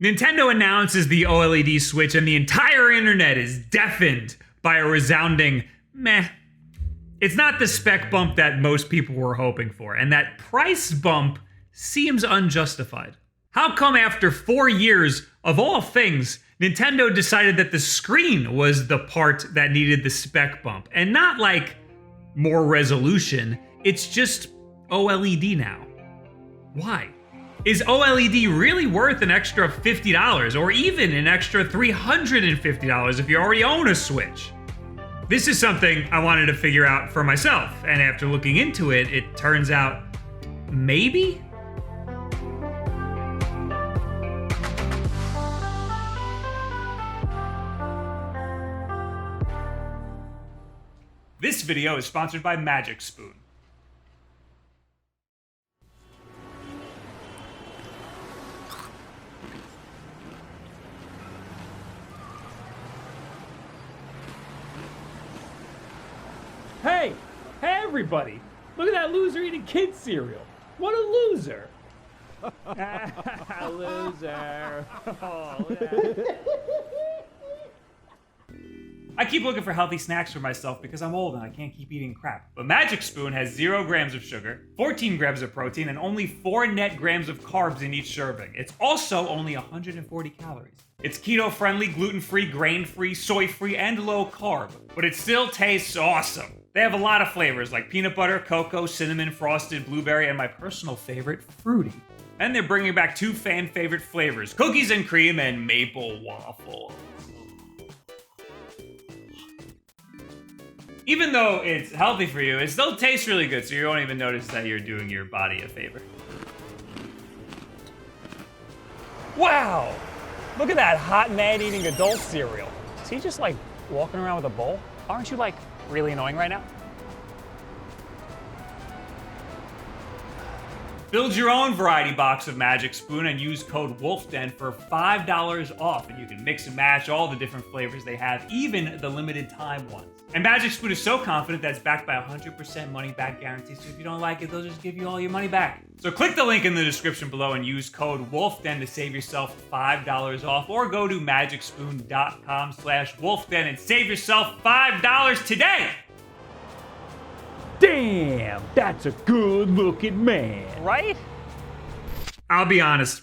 Nintendo announces the OLED Switch and the entire internet is deafened by a resounding meh. It's not the spec bump that most people were hoping for, and that price bump seems unjustified. How come after 4 years, of all things, Nintendo decided that the screen was the part that needed the spec bump, and not like more resolution, it's just OLED now? Why? Is OLED really worth an extra $50 or even an extra $350 if you already own a Switch? This is something I wanted to figure out for myself, and after looking into it, it turns out maybe? This video is sponsored by Magic Spoon. Hey everybody, look at that loser eating kids cereal. What a loser. Loser. Oh, yeah. I keep looking for healthy snacks for myself because I'm old and I can't keep eating crap. But Magic Spoon has 0 grams of sugar, 14 grams of protein, and only 4 net grams of carbs in each serving. It's also only 140 calories. It's keto-friendly, gluten-free, grain-free, soy-free, and low-carb, but it still tastes awesome. They have a lot of flavors like peanut butter, cocoa, cinnamon, frosted, blueberry, and my personal favorite, fruity. And they're bringing back 2 fan-favorite flavors, cookies and cream and maple waffle. Even though it's healthy for you, it still tastes really good, so you won't even notice that you're doing your body a favor. Wow, look at that hot man eating adult cereal. Is he just like walking around with a bowl? Aren't you like really annoying right now? Build your own variety box of Magic Spoon and use code WolfDen for $5 off, and you can mix and match all the different flavors they have, even the limited time ones. And Magic Spoon is so confident that it's backed by a 100% money back guarantee, so if you don't like it, they'll just give you all your money back. So click the link in the description below and use code WolfDen to save yourself $5 off, or go to magicspoon.com/WolfDen and save yourself $5 today! Damn, that's a good looking man. Right? I'll be honest,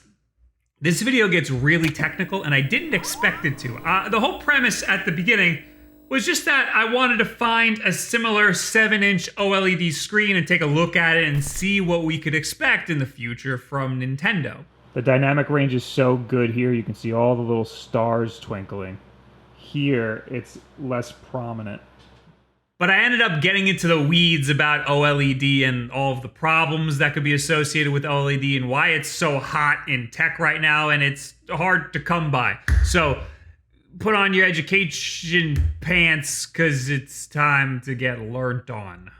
this video gets really technical and I didn't expect it to. The whole premise at the beginning was just that I wanted to find a similar 7-inch OLED screen and take a look at it and see what we could expect in the future from Nintendo. The dynamic range is so good here, you can see all the little stars twinkling. Here, it's less prominent. But I ended up getting into the weeds about OLED and all of the problems that could be associated with OLED and why it's so hot in tech right now and it's hard to come by. So put on your education pants because it's time to get learnt on.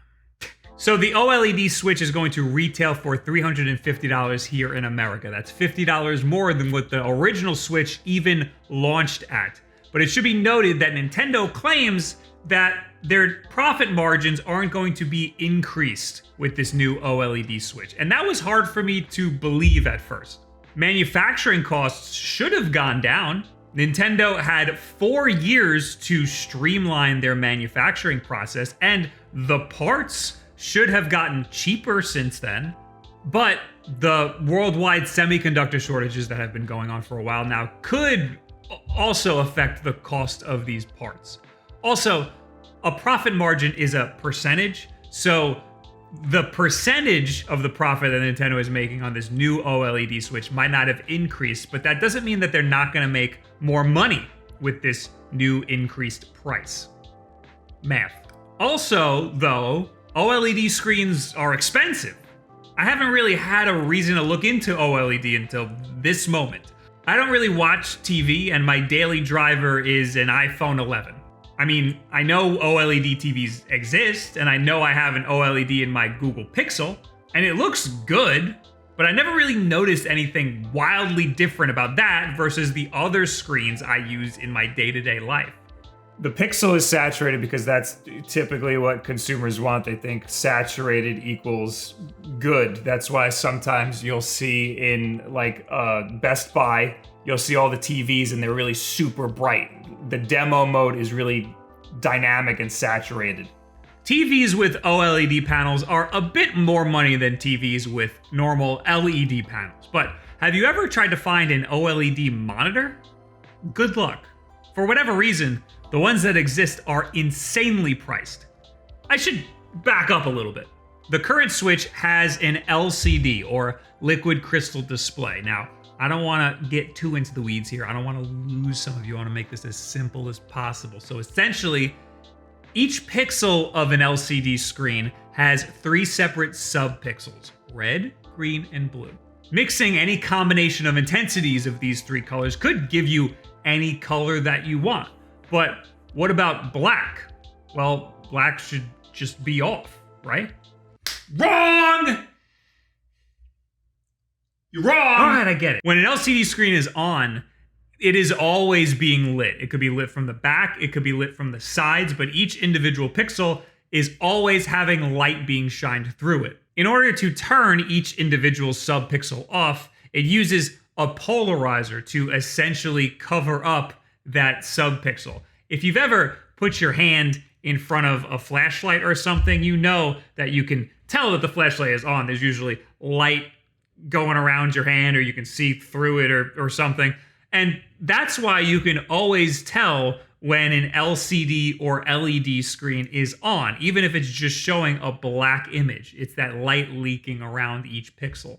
So the OLED Switch is going to retail for $350 here in America. That's $50 more than what the original Switch even launched at. But it should be noted that Nintendo claims that their profit margins aren't going to be increased with this new OLED Switch. And that was hard for me to believe at first. Manufacturing costs should have gone down. Nintendo had 4 years to streamline their manufacturing process, and the parts should have gotten cheaper since then. But the worldwide semiconductor shortages that have been going on for a while now could also affect the cost of these parts. Also, a profit margin is a percentage, so the percentage of the profit that Nintendo is making on this new OLED Switch might not have increased, but that doesn't mean that they're not going to make more money with this new increased price. Math. Also, though, OLED screens are expensive. I haven't really had a reason to look into OLED until this moment. I don't really watch TV, and my daily driver is an iPhone 11. I mean, I know OLED TVs exist, and I know I have an OLED in my Google Pixel, and it looks good, but I never really noticed anything wildly different about that versus the other screens I use in my day-to-day life. The Pixel is saturated because that's typically what consumers want. They think saturated equals good. That's why sometimes you'll see in like Best Buy you'll see all the TVs and they're really super bright. The demo mode is really dynamic and saturated. TVs with OLED panels are a bit more money than TVs with normal LED panels, but have you ever tried to find an OLED monitor? Good luck. For whatever reason, the ones that exist are insanely priced. I should back up a little bit. The current Switch has an LCD, or liquid crystal display. Now, I don't want to get too into the weeds here. I don't want to lose some of you. I want to make this as simple as possible. So essentially, each pixel of an LCD screen has 3 separate subpixels: red, green, and blue. Mixing any combination of intensities of these 3 colors could give you any color that you want. But what about black? Well, black should just be off, right? Wrong! You're wrong! All right, I get it. When an LCD screen is on, it is always being lit. It could be lit from the back, it could be lit from the sides, but each individual pixel is always having light being shined through it. In order to turn each individual subpixel off, it uses a polarizer to essentially cover up that subpixel. If you've ever put your hand in front of a flashlight or something, you know that you can tell that the flashlight is on. There's usually light going around your hand, or you can see through it or something. And that's why you can always tell when an LCD or LED screen is on, even if it's just showing a black image. It's that light leaking around each pixel.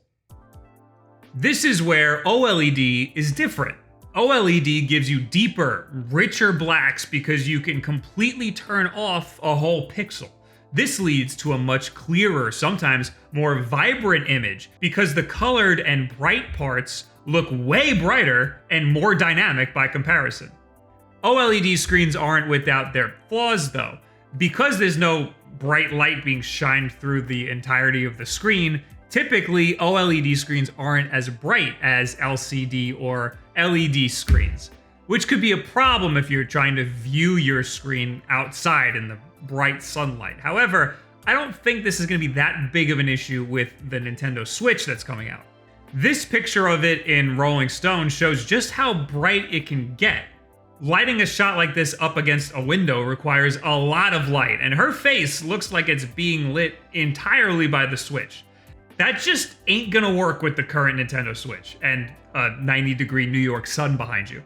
This is where OLED is different. OLED gives you deeper, richer blacks because you can completely turn off a whole pixel. This leads to a much clearer, sometimes more vibrant image because the colored and bright parts look way brighter and more dynamic by comparison. OLED screens aren't without their flaws though. Because there's no bright light being shined through the entirety of the screen, typically OLED screens aren't as bright as LCD or LED screens, which could be a problem if you're trying to view your screen outside in the bright sunlight. However, I don't think this is going to be that big of an issue with the Nintendo Switch that's coming out. This picture of it in Rolling Stone shows just how bright it can get. Lighting a shot like this up against a window requires a lot of light, and her face looks like it's being lit entirely by the Switch. That just ain't gonna work with the current Nintendo Switch and a 90-degree New York sun behind you.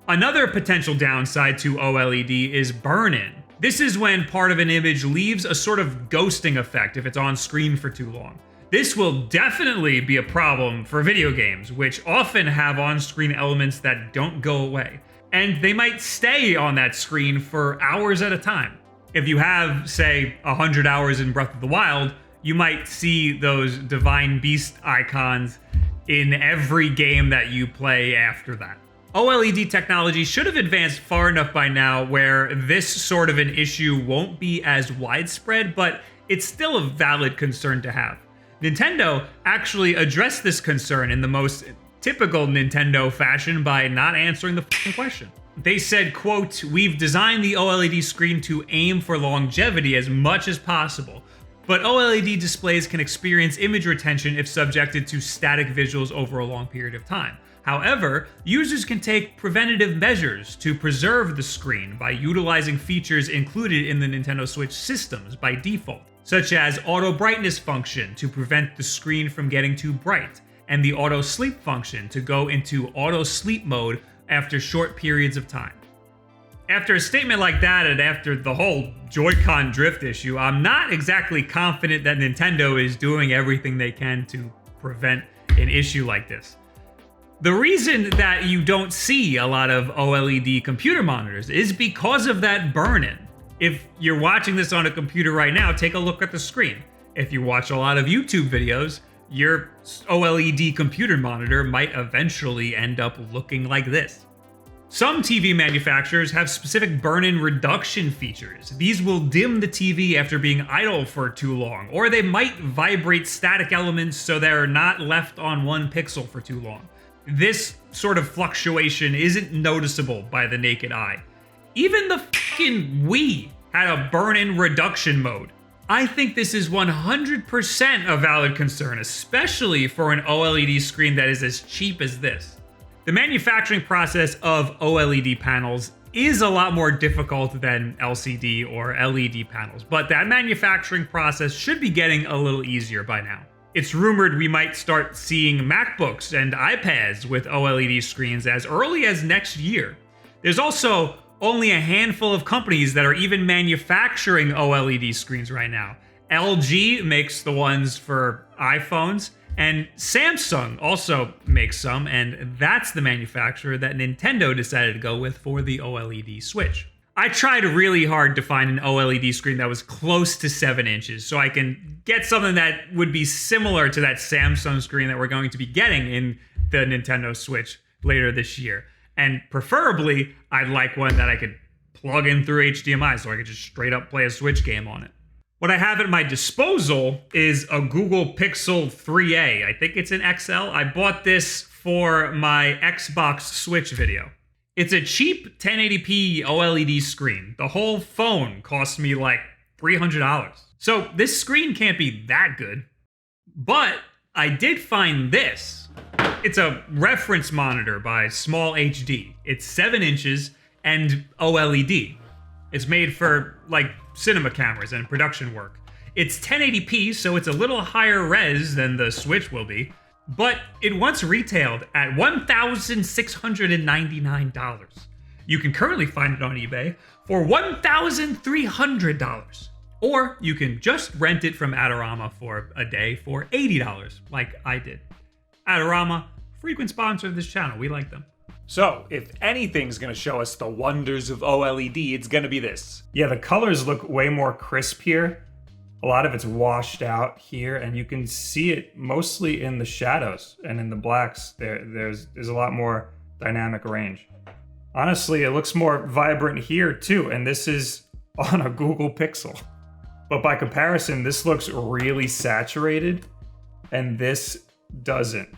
Another potential downside to OLED is burn-in. This is when part of an image leaves a sort of ghosting effect if it's on screen for too long. This will definitely be a problem for video games, which often have on-screen elements that don't go away. And they might stay on that screen for hours at a time. If you have, say, 100 hours in Breath of the Wild, you might see those Divine Beast icons in every game that you play after that. OLED technology should have advanced far enough by now where this sort of an issue won't be as widespread, but it's still a valid concern to have. Nintendo actually addressed this concern in the most typical Nintendo fashion by not answering the question. They said, quote, "We've designed the OLED screen to aim for longevity as much as possible, but OLED displays can experience image retention if subjected to static visuals over a long period of time. However, users can take preventative measures to preserve the screen by utilizing features included in the Nintendo Switch systems by default, such as auto brightness function to prevent the screen from getting too bright, and the auto sleep function to go into auto sleep mode after short periods of time." After a statement like that, and after the whole Joy-Con drift issue, I'm not exactly confident that Nintendo is doing everything they can to prevent an issue like this. The reason that you don't see a lot of OLED computer monitors is because of that burn-in. If you're watching this on a computer right now, take a look at the screen. If you watch a lot of YouTube videos, your OLED computer monitor might eventually end up looking like this. Some TV manufacturers have specific burn-in reduction features. These will dim the TV after being idle for too long, or they might vibrate static elements so they're not left on one pixel for too long. This sort of fluctuation isn't noticeable by the naked eye. Even the fucking Wii had a burn-in reduction mode. I think this is 100% a valid concern, especially for an OLED screen that is as cheap as this. The manufacturing process of OLED panels is a lot more difficult than LCD or LED panels, but that manufacturing process should be getting a little easier by now. It's rumored we might start seeing MacBooks and iPads with OLED screens as early as next year. There's also only a handful of companies that are even manufacturing OLED screens right now. LG makes the ones for iPhones, and Samsung also makes some, and that's the manufacturer that Nintendo decided to go with for the OLED Switch. I tried really hard to find an OLED screen that was close to 7 inches so I can get something that would be similar to that Samsung screen that we're going to be getting in the Nintendo Switch later this year. And preferably, I'd like one that I could plug in through HDMI so I could just straight up play a Switch game on it. What I have at my disposal is a Google Pixel 3a. I think it's an XL. I bought this for my Xbox Switch video. It's a cheap 1080p OLED screen. The whole phone cost me like $300. So this screen can't be that good. But I did find this. It's a reference monitor by Small HD. It's 7 inches and OLED. It's made for like cinema cameras and production work. It's 1080p, so it's a little higher res than the Switch will be, but it once retailed at $1,699. You can currently find it on eBay for $1,300. Or you can just rent it from Adorama for a day for $80, like I did. Adorama, frequent sponsor of this channel. We like them. So, if anything's gonna show us the wonders of OLED, it's gonna be this. Yeah, the colors look way more crisp here. A lot of it's washed out here, and you can see it mostly in the shadows and in the blacks. There's a lot more dynamic range. Honestly, it looks more vibrant here too, and this is on a Google Pixel. But by comparison, this looks really saturated, and this doesn't.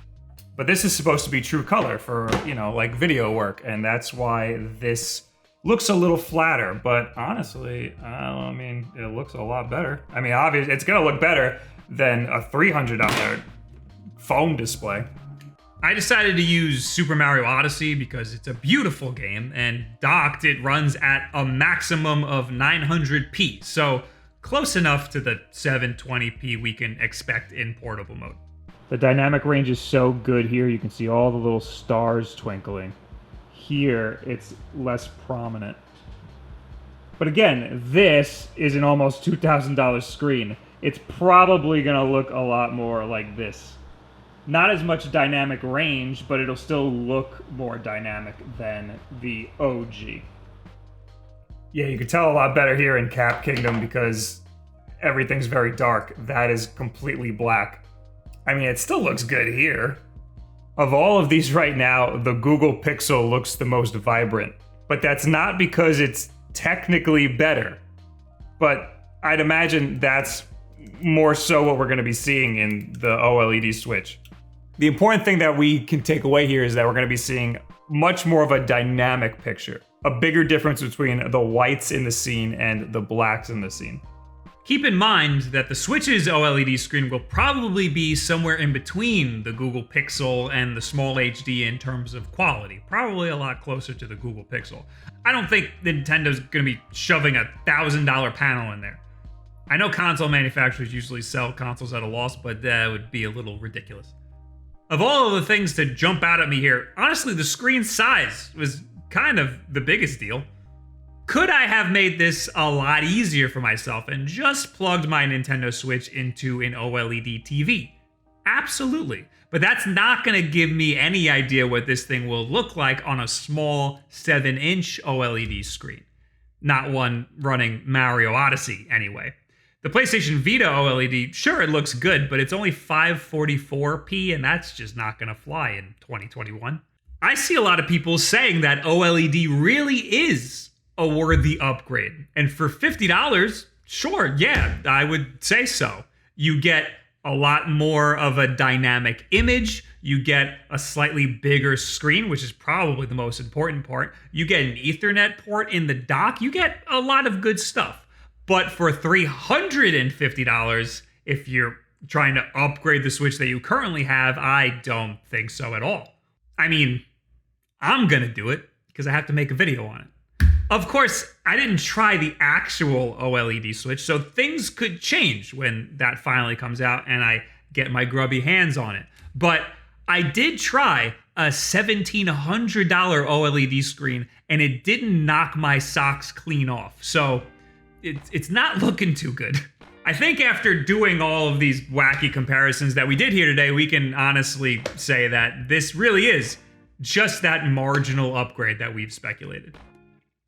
But this is supposed to be true color for, like video work, and that's why this looks a little flatter. But honestly, it looks a lot better. I mean, obviously, it's gonna look better than a $300 phone display. I decided to use Super Mario Odyssey because it's a beautiful game, and docked it runs at a maximum of 900p, so close enough to the 720p we can expect in portable mode. The dynamic range is so good here, you can see all the little stars twinkling. Here, it's less prominent. But again, this is an almost $2,000 screen. It's probably gonna look a lot more like this. Not as much dynamic range, but it'll still look more dynamic than the OG. Yeah, you can tell a lot better here in Cap Kingdom because everything's very dark. That is completely black. I mean, it still looks good here. Of all of these right now, the Google Pixel looks the most vibrant. But that's not because it's technically better. But I'd imagine that's more so what we're going to be seeing in the OLED Switch. The important thing that we can take away here is that we're going to be seeing much more of a dynamic picture. A bigger difference between the whites in the scene and the blacks in the scene. Keep in mind that the Switch's OLED screen will probably be somewhere in between the Google Pixel and the Small HD in terms of quality. Probably a lot closer to the Google Pixel. I don't think Nintendo's going to be shoving a $1,000 panel in there. I know console manufacturers usually sell consoles at a loss, but that would be a little ridiculous. Of all of the things to jump out at me here, honestly, the screen size was kind of the biggest deal. Could I have made this a lot easier for myself and just plugged my Nintendo Switch into an OLED TV? Absolutely. But that's not going to give me any idea what this thing will look like on a small 7-inch OLED screen. Not one running Mario Odyssey, anyway. The PlayStation Vita OLED, sure, it looks good, but it's only 544p, and that's just not going to fly in 2021. I see a lot of people saying that OLED really is a worthy upgrade. And for $50, sure, yeah, I would say so. You get a lot more of a dynamic image. You get a slightly bigger screen, which is probably the most important part. You get an Ethernet port in the dock. You get a lot of good stuff. But for $350, if you're trying to upgrade the Switch that you currently have, I don't think so at all. I mean, I'm gonna do it because I have to make a video on it. Of course, I didn't try the actual OLED Switch, so things could change when that finally comes out and I get my grubby hands on it. But I did try a $1,700 OLED screen and it didn't knock my socks clean off. So it's not looking too good. I think after doing all of these wacky comparisons that we did here today, we can honestly say that this really is just that marginal upgrade that we've speculated.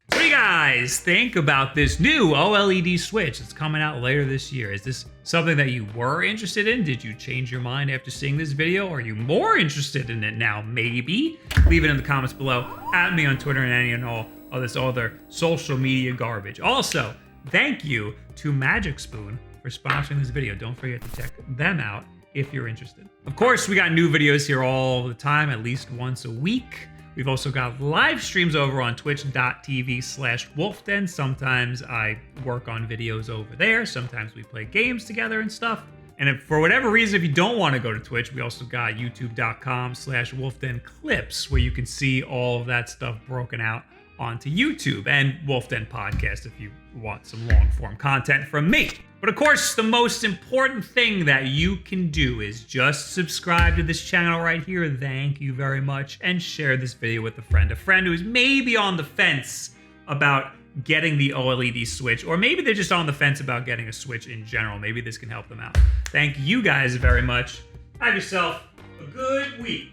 So what do you guys think about this new OLED Switch that's coming out later this year? Is this something that you were interested in? Did you change your mind after seeing this video? Are you more interested in it now? Maybe. Leave it in the comments below. At me on Twitter and any and all of this other social media garbage. Also, thank you to Magic Spoon for sponsoring this video. Don't forget to check them out if you're interested. Of course, we got new videos here all the time, at least once a week. We've also got live streams over on twitch.tv/WulffDen. Sometimes I work on videos over there. Sometimes we play games together and stuff. And if for whatever reason, if you don't want to go to Twitch, we also got youtube.com/WulffDen clips where you can see all of that stuff broken out onto YouTube, and WulffDen podcast if you want some long form content from me. But of course, the most important thing that you can do is just subscribe to this channel right here. Thank you very much. And share this video with a friend who's maybe on the fence about getting the OLED Switch, or maybe they're just on the fence about getting a Switch in general. Maybe this can help them out. Thank you guys very much. Have yourself a good week.